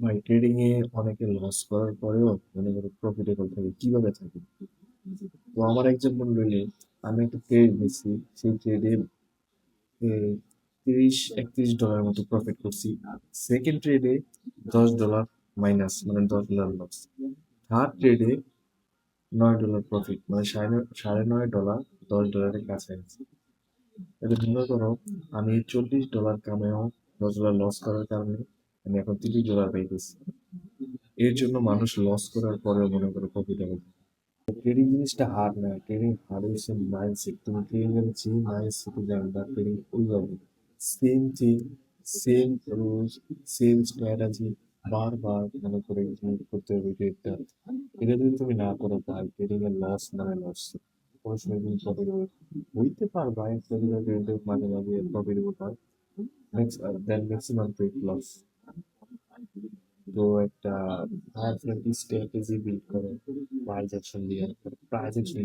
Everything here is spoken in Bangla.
ভাই ট্রেডিং এ অনেকে লস করার পরেও মনে করো প্রফিটেবল থাকে কিভাবে থাকে। তো আমার এক্সাম্পল রইলে আমি একটা ট্রেড নিচ্ছি, সেই ট্রেডে 30-31 ডলার মতো প্রফিট করছি। সেকেন্ড ট্রেডে $10 মাইনাস, মানে $10 লস। থার্ড ট্রেডে $9 প্রফিট, মানে সাড়ে 9 ডলার, $10 কাছাকাছি। এটা মনে করো আমি $40 কামেও $10 লস করার কারণে আমি এখন $30 পাইতেছি। এর জন্য মানুষ লস করার পরেও মনে করো প্রফিটেবল। ট্রেডিং জিনিসটা হার্ড না, ট্রেডিং হার্ড হচ্ছে মাইন্ডসেট। তুমি ট্রেডিং এর যে মাইন্ডসেটে জানবা, ট্রেডিং ওইভাবে same thing, same rules, same strategy বারবার মনে করে তুমি করতে হবে ট্রেডটা। এটা যদি তুমি না করো ভাই, ট্রেডিং এর লস মানে লস। কোনো সময় তুমি প্রফিটেবল হইতে পারবা, একটা দুটো ট্রেডে মাঝে মাঝে প্রফিটেবল হয়, দেন ম্যাক্সিমাম ট্রেড লস। তো একটা ভার্সিটি স্ট্র্যাটেজি বিল্ড করে প্রাইস অ্যাকশন দিয়ে, প্রাইস অ্যাকশন